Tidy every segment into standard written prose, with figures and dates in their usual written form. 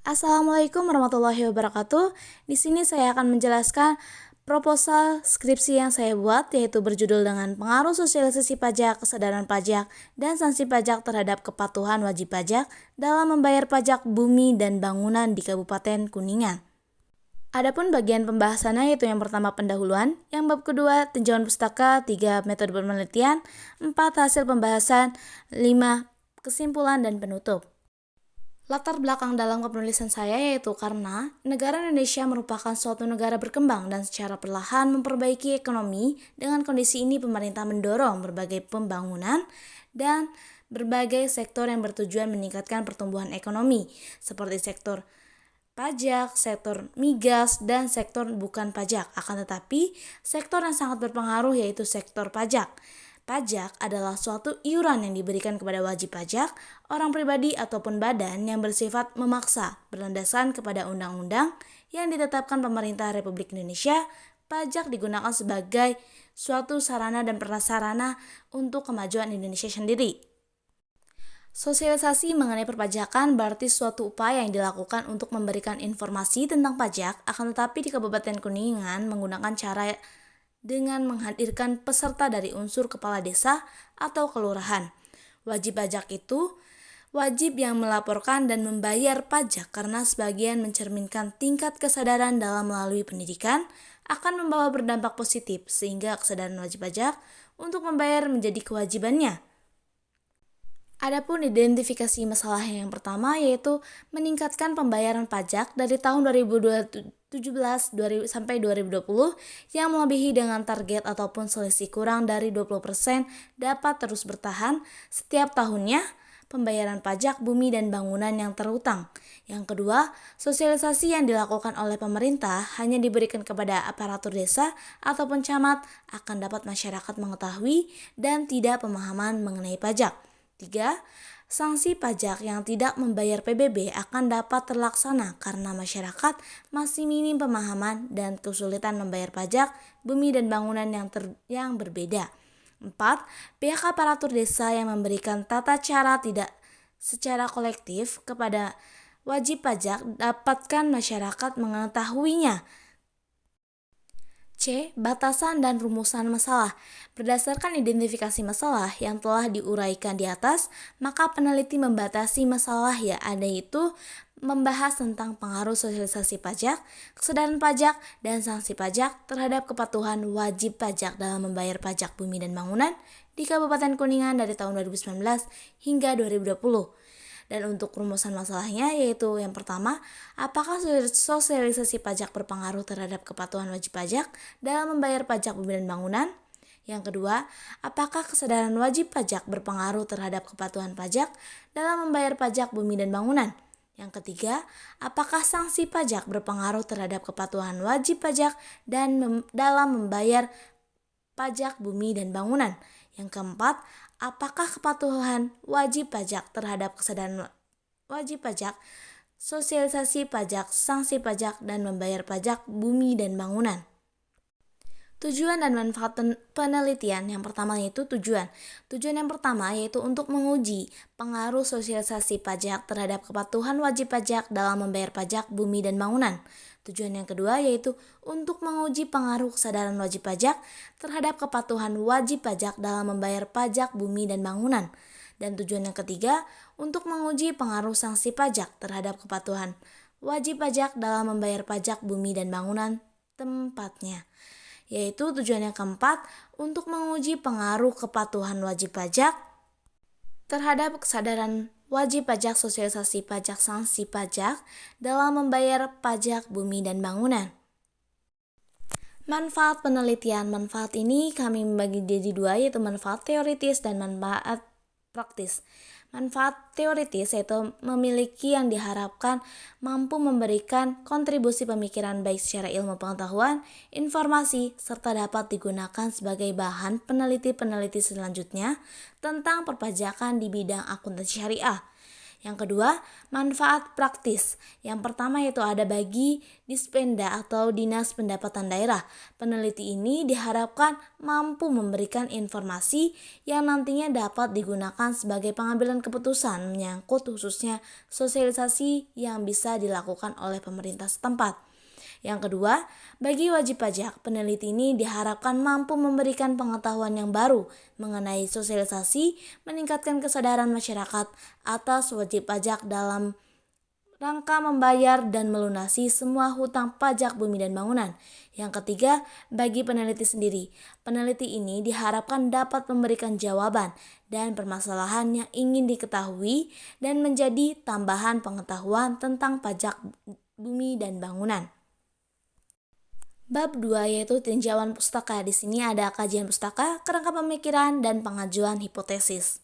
Assalamualaikum warahmatullahi wabarakatuh. Di sini saya akan menjelaskan proposal skripsi yang saya buat, yaitu berjudul dengan pengaruh sosialisasi pajak, kesadaran pajak, dan sanksi pajak terhadap kepatuhan wajib pajak dalam membayar pajak bumi dan bangunan di Kabupaten Kuningan. Adapun bagian pembahasannya yaitu yang pertama pendahuluan, yang bab kedua tinjauan pustaka, 3 metode penelitian, 4 hasil pembahasan, 5 kesimpulan dan penutup. Latar belakang dalam penulisan saya yaitu karena negara Indonesia merupakan suatu negara berkembang dan secara perlahan memperbaiki ekonomi. Dengan kondisi ini pemerintah mendorong berbagai pembangunan dan berbagai sektor yang bertujuan meningkatkan pertumbuhan ekonomi seperti sektor pajak, sektor migas, dan sektor bukan pajak. Akan tetapi, sektor yang sangat berpengaruh yaitu sektor pajak. Pajak adalah suatu iuran yang diberikan kepada wajib pajak, orang pribadi ataupun badan yang bersifat memaksa berlandaskan kepada undang-undang yang ditetapkan pemerintah Republik Indonesia. Pajak digunakan sebagai suatu sarana dan prasarana untuk kemajuan Indonesia sendiri. Sosialisasi mengenai perpajakan berarti suatu upaya yang dilakukan untuk memberikan informasi tentang pajak, akan tetapi di Kabupaten Kuningan menggunakan cara dengan menghadirkan peserta dari unsur kepala desa atau kelurahan. Wajib pajak itu wajib yang melaporkan dan membayar pajak karena sebagian mencerminkan tingkat kesadaran dalam melalui pendidikan akan membawa berdampak positif sehingga kesadaran wajib pajak untuk membayar menjadi kewajibannya. Adapun identifikasi masalah yang pertama yaitu meningkatkan pembayaran pajak dari tahun 2017 sampai 2020 yang melebihi dengan target ataupun selisih kurang dari 20% dapat terus bertahan setiap tahunnya pembayaran pajak bumi dan bangunan yang terutang. Yang kedua, sosialisasi yang dilakukan oleh pemerintah hanya diberikan kepada aparatur desa ataupun camat akan dapat masyarakat mengetahui dan tidak pemahaman mengenai pajak. 3. Sanksi pajak yang tidak membayar PBB akan dapat terlaksana karena masyarakat masih minim pemahaman dan kesulitan membayar pajak bumi dan bangunan yang berbeda. 4. Pihak aparatur desa yang memberikan tata cara tidak secara kolektif kepada wajib pajak dapatkan masyarakat mengetahuinya. C. Batasan dan rumusan masalah. Berdasarkan identifikasi masalah yang telah diuraikan di atas, maka peneliti membatasi masalah yang ada itu membahas tentang pengaruh sosialisasi pajak, kesadaran pajak, dan sanksi pajak terhadap kepatuhan wajib pajak dalam membayar pajak bumi dan bangunan di Kabupaten Kuningan dari tahun 2019 hingga 2020. Dan untuk rumusan masalahnya yaitu yang pertama, apakah sosialisasi pajak berpengaruh terhadap kepatuhan wajib pajak dalam membayar pajak bumi dan bangunan? Yang kedua, apakah kesadaran wajib pajak berpengaruh terhadap kepatuhan pajak dalam membayar pajak bumi dan bangunan? Yang ketiga, apakah sanksi pajak berpengaruh terhadap kepatuhan wajib pajak dan dalam membayar pajak bumi dan bangunan? Yang keempat, apakah kepatuhan wajib pajak terhadap kesadaran wajib pajak, sosialisasi pajak, sanksi pajak, dan membayar pajak bumi dan bangunan? Tujuan dan manfaat penelitian yang pertama yaitu tujuan. Tujuan yang pertama yaitu untuk menguji pengaruh sosialisasi pajak terhadap kepatuhan wajib pajak dalam membayar pajak bumi dan bangunan. Tujuan yang kedua yaitu untuk menguji pengaruh kesadaran wajib pajak terhadap kepatuhan wajib pajak dalam membayar pajak bumi dan bangunan. Dan tujuan yang ketiga untuk menguji pengaruh sanksi pajak terhadap kepatuhan wajib pajak dalam membayar pajak bumi dan bangunan tempatnya. Yaitu tujuan yang keempat untuk menguji pengaruh kepatuhan wajib pajak terhadap kesadaran wajib pajak, sosialisasi pajak, sanksi pajak dalam membayar pajak bumi dan bangunan. Manfaat penelitian. Manfaat ini kami membagi jadi dua, yaitu manfaat teoritis dan manfaat praktis. Manfaat teoritis yaitu memiliki yang diharapkan mampu memberikan kontribusi pemikiran baik secara ilmu pengetahuan, informasi, serta dapat digunakan sebagai bahan peneliti-peneliti selanjutnya tentang perpajakan di bidang akuntansi syariah. Yang kedua, manfaat praktis. Yang pertama yaitu ada bagi Dispenda atau Dinas Pendapatan Daerah. Peneliti ini diharapkan mampu memberikan informasi yang nantinya dapat digunakan sebagai pengambilan keputusan menyangkut khususnya sosialisasi yang bisa dilakukan oleh pemerintah setempat. Yang kedua, bagi wajib pajak, peneliti ini diharapkan mampu memberikan pengetahuan yang baru mengenai sosialisasi, meningkatkan kesadaran masyarakat atas wajib pajak dalam rangka membayar dan melunasi semua hutang pajak bumi dan bangunan. Yang ketiga, bagi peneliti sendiri, peneliti ini diharapkan dapat memberikan jawaban dan permasalahan yang ingin diketahui dan menjadi tambahan pengetahuan tentang pajak bumi dan bangunan. Bab 2 yaitu tinjauan pustaka. Di sini ada kajian pustaka, kerangka pemikiran, dan pengajuan hipotesis.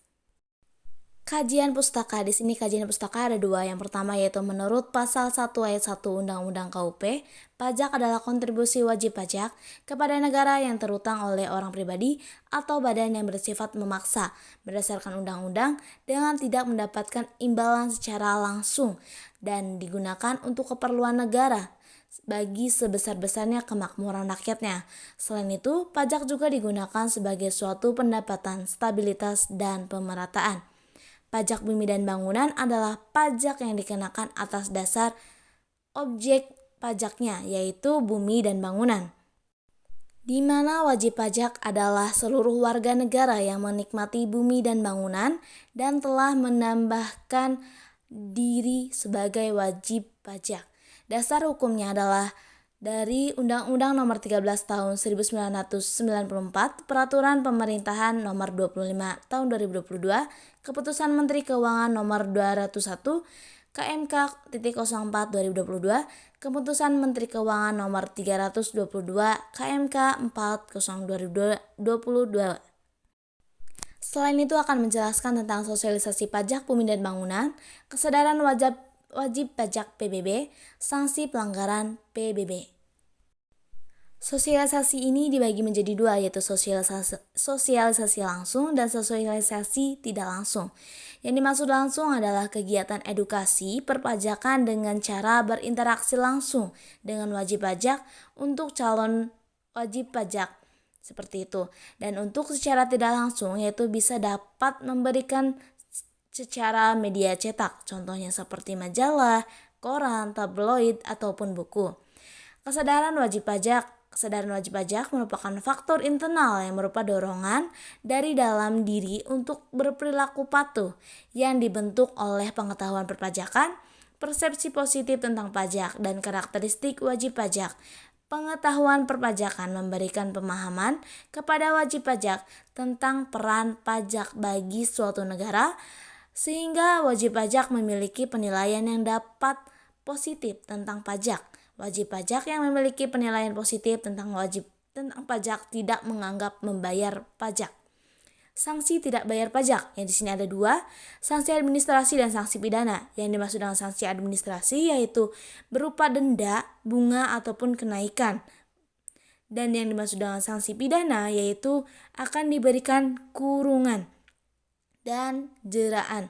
Kajian pustaka. Di sini kajian pustaka ada dua. Yang pertama yaitu menurut pasal 1 ayat 1 Undang-Undang KUP, pajak adalah kontribusi wajib pajak kepada negara yang terutang oleh orang pribadi atau badan yang bersifat memaksa berdasarkan undang-undang dengan tidak mendapatkan imbalan secara langsung dan digunakan untuk keperluan negara bagi sebesar-besarnya kemakmuran rakyatnya. Selain itu, pajak juga digunakan sebagai suatu pendapatan, stabilitas, dan pemerataan. Pajak bumi dan bangunan adalah pajak yang dikenakan atas dasar objek pajaknya, yaitu bumi dan bangunan, di mana wajib pajak adalah seluruh warga negara yang menikmati bumi dan bangunan dan telah menambahkan diri sebagai wajib pajak. Dasar hukumnya adalah dari Undang-Undang Nomor 13 Tahun 1994, Peraturan Pemerintahan Nomor 25 Tahun 2022, Keputusan Menteri Keuangan Nomor 201 KMK.04 2022, Keputusan Menteri Keuangan Nomor 322 KMK 40 2022. Selain itu akan menjelaskan tentang sosialisasi pajak bumi dan bangunan, kesadaran wajib pajak PBB, sanksi pelanggaran PBB. Sosialisasi ini dibagi menjadi dua, yaitu sosialisasi langsung dan sosialisasi tidak langsung. Yang dimaksud langsung adalah kegiatan edukasi perpajakan dengan cara berinteraksi langsung dengan wajib pajak untuk calon wajib pajak, seperti itu. Dan untuk secara tidak langsung yaitu bisa dapat memberikan secara media cetak, contohnya seperti majalah, koran, tabloid, ataupun buku. Kesadaran wajib pajak merupakan faktor internal yang merupakan dorongan dari dalam diri untuk berperilaku patuh yang dibentuk oleh pengetahuan perpajakan, persepsi positif tentang pajak, dan karakteristik wajib pajak. Pengetahuan perpajakan memberikan pemahaman kepada wajib pajak tentang peran pajak bagi suatu negara, sehingga wajib pajak memiliki penilaian yang dapat positif tentang pajak. Wajib pajak yang memiliki penilaian positif tentang pajak tidak menganggap membayar pajak. Sanksi tidak bayar pajak, yang di sini ada dua, sanksi administrasi dan sanksi pidana. Yang dimaksud dengan sanksi administrasi yaitu berupa denda, bunga, ataupun kenaikan. Dan yang dimaksud dengan sanksi pidana yaitu akan diberikan kurungan dan jeraan.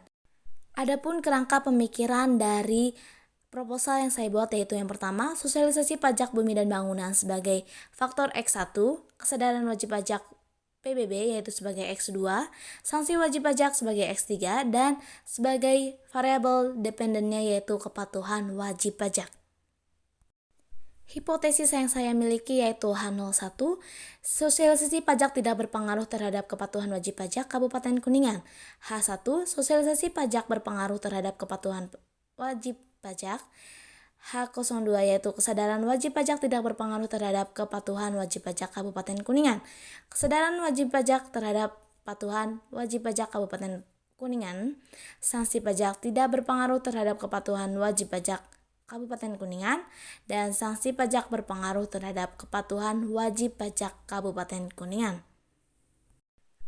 Adapun kerangka pemikiran dari proposal yang saya buat yaitu yang pertama, sosialisasi pajak bumi dan bangunan sebagai faktor X1, kesadaran wajib pajak PBB yaitu sebagai X2, sanksi wajib pajak sebagai X3, dan sebagai variabel dependennya yaitu kepatuhan wajib pajak. Hipotesis yang saya miliki yaitu H01, sosialisasi pajak tidak berpengaruh terhadap kepatuhan wajib pajak Kabupaten Kuningan. H1, sosialisasi pajak berpengaruh terhadap kepatuhan wajib pajak. H02 yaitu kesadaran wajib pajak tidak berpengaruh terhadap kepatuhan wajib pajak Kabupaten Kuningan. Kesadaran wajib pajak terhadap kepatuhan wajib pajak Kabupaten Kuningan. Sanksi pajak tidak berpengaruh terhadap kepatuhan wajib pajak Kabupaten Kuningan, dan sanksi pajak berpengaruh terhadap kepatuhan wajib pajak Kabupaten Kuningan.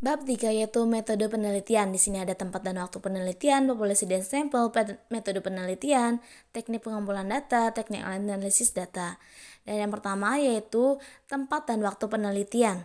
Bab 3 yaitu metode penelitian. Di sini ada tempat dan waktu penelitian, populasi dan sampel, metode penelitian, teknik pengumpulan data, teknik analisis data. Dan yang pertama yaitu tempat dan waktu penelitian.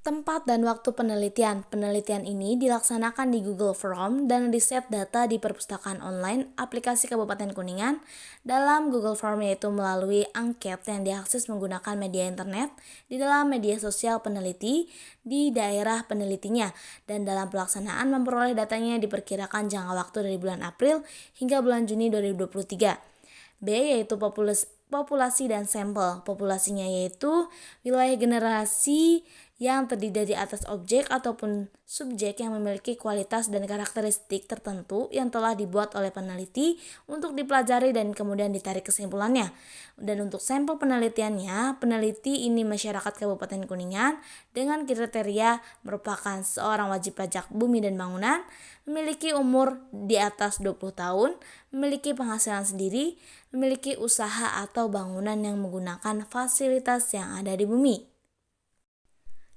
Tempat dan waktu penelitian. Penelitian ini dilaksanakan di Google Form dan riset data di perpustakaan online aplikasi Kabupaten Kuningan dalam Google Form, yaitu melalui angket yang diakses menggunakan media internet di dalam media sosial peneliti di daerah penelitinya, dan dalam pelaksanaan memperoleh datanya diperkirakan jangka waktu dari bulan April hingga bulan Juni 2023. B yaitu populasi dan sampel. Populasinya yaitu wilayah generasi yang terdiri dari atas objek ataupun subjek yang memiliki kualitas dan karakteristik tertentu yang telah dibuat oleh peneliti untuk dipelajari dan kemudian ditarik kesimpulannya. Dan untuk sampel penelitiannya, peneliti ini masyarakat Kabupaten Kuningan dengan kriteria merupakan seorang wajib pajak bumi dan bangunan, memiliki umur di atas 20 tahun, memiliki penghasilan sendiri, memiliki usaha atau bangunan yang menggunakan fasilitas yang ada di bumi.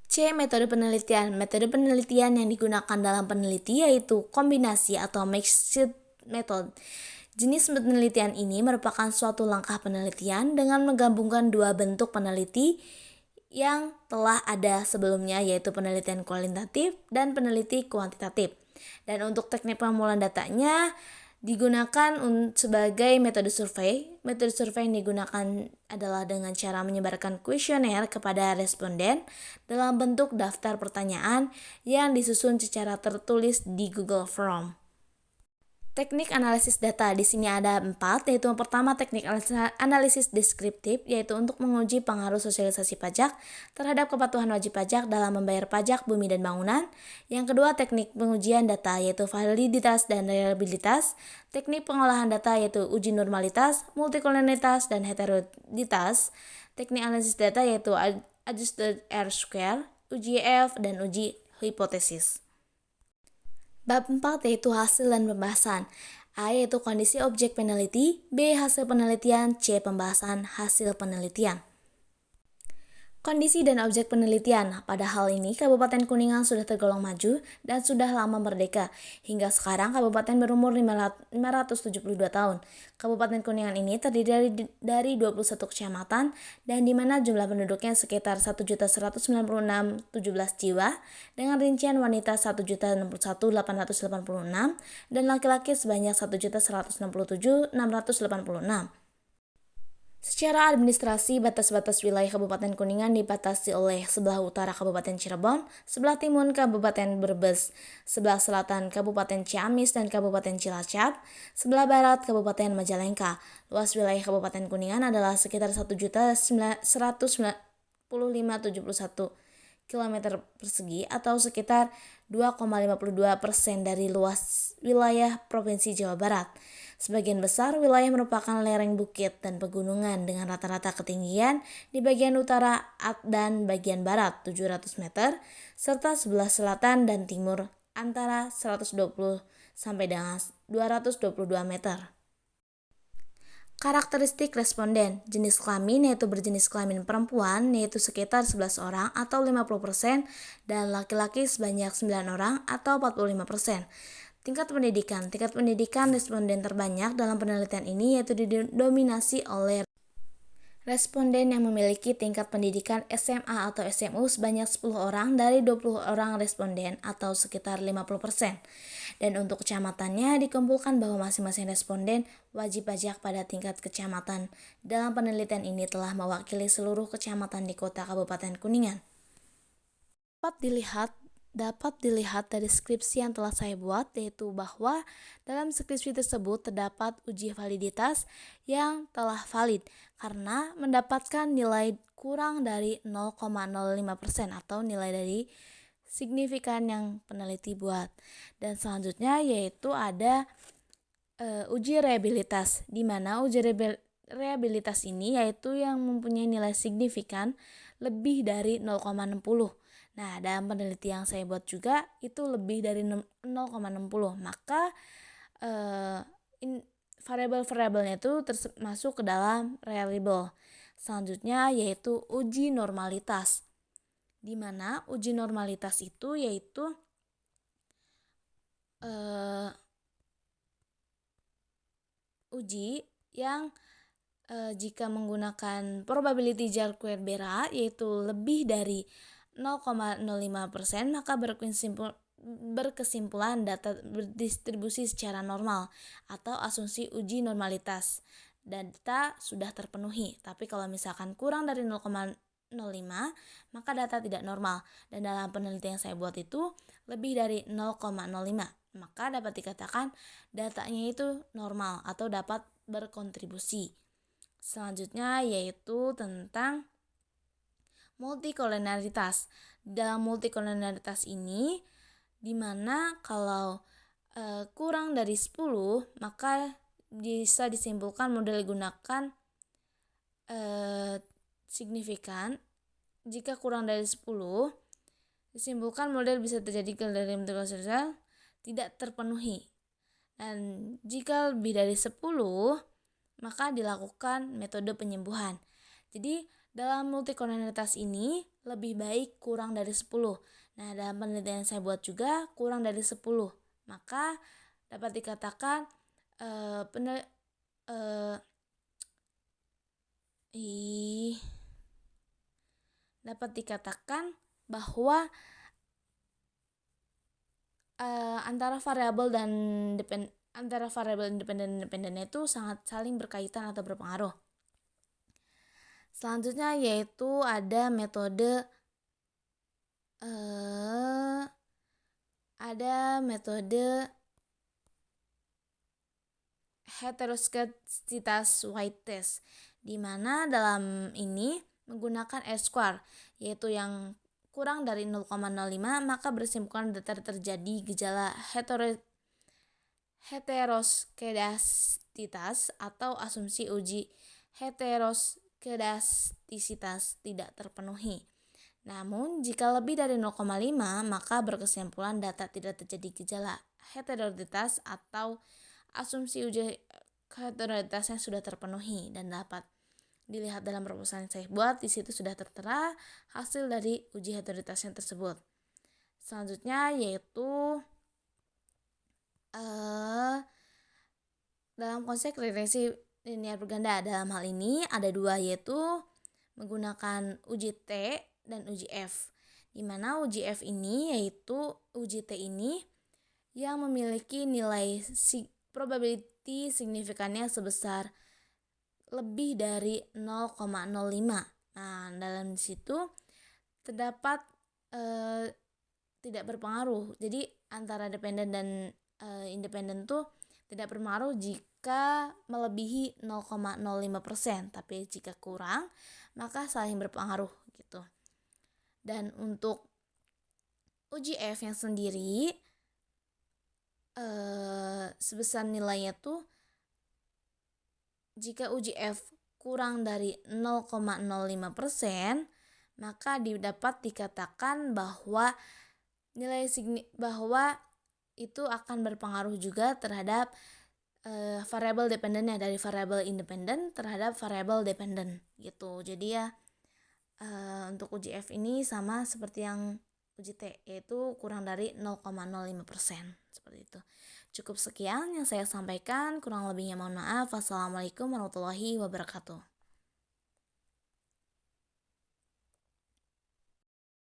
C. Metode penelitian. Metode penelitian yang digunakan dalam peneliti yaitu kombinasi atau mixed method. Jenis penelitian ini merupakan suatu langkah penelitian dengan menggabungkan dua bentuk peneliti yang telah ada sebelumnya, yaitu penelitian kualitatif dan peneliti kuantitatif. Dan untuk teknik pengumpulan datanya digunakan sebagai metode survei. Metode survei yang digunakan adalah dengan cara menyebarkan kuesioner kepada responden dalam bentuk daftar pertanyaan yang disusun secara tertulis di Google Form. Teknik analisis data di sini ada 4, yaitu yang pertama teknik analisis deskriptif, yaitu untuk menguji pengaruh sosialisasi pajak terhadap kepatuhan wajib pajak dalam membayar pajak bumi dan bangunan. Yang kedua teknik pengujian data, yaitu validitas dan reliabilitas. Teknik pengolahan data yaitu uji normalitas, multikolonialitas, dan heteroditas. Teknik analisis data yaitu adjusted R-square, uji EF, dan uji hipotesis. Bab 4 yaitu hasil dan pembahasan. A yaitu kondisi objek peneliti, B hasil penelitian, C pembahasan hasil penelitian. Kondisi dan objek penelitian. Pada hal ini, Kabupaten Kuningan sudah tergolong maju dan sudah lama merdeka. Hingga sekarang, Kabupaten berumur 572 tahun. Kabupaten Kuningan ini terdiri dari 21 kecamatan dan di mana jumlah penduduknya sekitar 1.196.017 jiwa dengan rincian wanita 1.061.886 dan laki-laki sebanyak 1.167.686. Secara administrasi, batas-batas wilayah Kabupaten Kuningan dibatasi oleh sebelah utara Kabupaten Cirebon, sebelah timur Kabupaten Brebes, sebelah selatan Kabupaten Ciamis dan Kabupaten Cilacap, sebelah barat Kabupaten Majalengka. Luas wilayah Kabupaten Kuningan adalah sekitar 1.195.071 km persegi atau sekitar 2,52% dari luas wilayah Provinsi Jawa Barat. Sebagian besar wilayah merupakan lereng bukit dan pegunungan dengan rata-rata ketinggian di bagian utara dan bagian barat 700 meter, serta sebelah selatan dan timur antara 120 sampai dengan 222 meter. Karakteristik responden. Jenis kelamin yaitu berjenis kelamin perempuan yaitu sekitar 11 orang atau 50% dan laki-laki sebanyak 9 orang atau 45%. Tingkat pendidikan responden terbanyak dalam penelitian ini yaitu didominasi oleh responden yang memiliki tingkat pendidikan SMA atau SMU sebanyak 10 orang dari 20 orang responden atau sekitar 50%. Dan untuk kecamatannya dikumpulkan bahwa masing-masing responden wajib pajak pada tingkat kecamatan dalam penelitian ini telah mewakili seluruh kecamatan di kota Kabupaten Kuningan. Dapat dilihat dari skripsi yang telah saya buat, yaitu bahwa dalam skripsi tersebut terdapat uji validitas yang telah valid karena mendapatkan nilai kurang dari 0,05% atau nilai dari signifikan yang peneliti buat. Dan selanjutnya yaitu ada uji reliabilitas, di mana uji reliabilitas ini yaitu yang mempunyai nilai signifikan lebih dari 0,60. Nah, dalam penelitian yang saya buat juga itu lebih dari 0,60. Maka variabel-variabelnya itu masuk ke dalam reliable. Selanjutnya yaitu uji normalitas. Di mana uji normalitas itu yaitu uji yang jika menggunakan probability Jar-Querbera yaitu lebih dari 0,05%, maka berkesimpulan data berdistribusi secara normal atau asumsi uji normalitas. Data sudah terpenuhi, tapi kalau misalkan kurang dari 0,05, maka data tidak normal. Dan dalam penelitian yang saya buat itu lebih dari 0,05, maka dapat dikatakan datanya itu normal atau dapat berkontribusi. Selanjutnya yaitu tentang multikolonialitas. Dalam multikolonialitas ini, dimana kalau kurang dari 10, maka bisa disimpulkan model digunakan signifikan. Jika kurang dari 10, disimpulkan model bisa terjadi dari sosial tidak terpenuhi. Dan jika lebih dari 10, maka dilakukan metode penyembuhan. Jadi dalam multikolonialitas ini lebih baik kurang dari 10. Nah, dalam penelitian yang saya buat juga kurang dari 10. Maka dapat dikatakan bahwa antara variabel independen itu sangat saling berkaitan atau berpengaruh. Selanjutnya yaitu ada metode heteroskepsitas White test, di mana dalam ini menggunakan R-square, yaitu yang kurang dari 0,05, maka berkesimpulan terjadi gejala heteroskedastisitas atau asumsi uji heteroskedastisitas tidak terpenuhi. Namun, jika lebih dari 0,5, maka berkesimpulan data tidak terjadi gejala heterositas atau asumsi uji heterositasnya sudah terpenuhi dan dapat dilihat dalam proposal yang saya buat. Di situ sudah tertera hasil dari uji heterositasnya tersebut. Selanjutnya yaitu dalam konsep regresi linear berganda. Dalam hal ini ada dua, yaitu menggunakan uji T dan uji F. Di mana uji F ini yaitu uji T ini yang memiliki nilai probability signifikannya sebesar lebih dari 0,05. Nah, dalam situ terdapat tidak berpengaruh. Jadi antara dependen dan independen tuh tidak berpengaruh jika melebihi 0,05%, tapi jika kurang maka saling berpengaruh gitu. Dan untuk uji F yang sendiri sebesar nilainya tuh jika uji F kurang dari 0,05%, maka dapat dikatakan bahwa bahwa itu akan berpengaruh juga terhadap variabel dependennya, dari variabel independen terhadap variabel dependen gitu. Jadi ya untuk uji F ini sama seperti yang uji T, yaitu kurang dari 0,05%, seperti itu. Cukup sekian yang saya sampaikan, kurang lebihnya mohon maaf. Wassalamualaikum warahmatullahi wabarakatuh.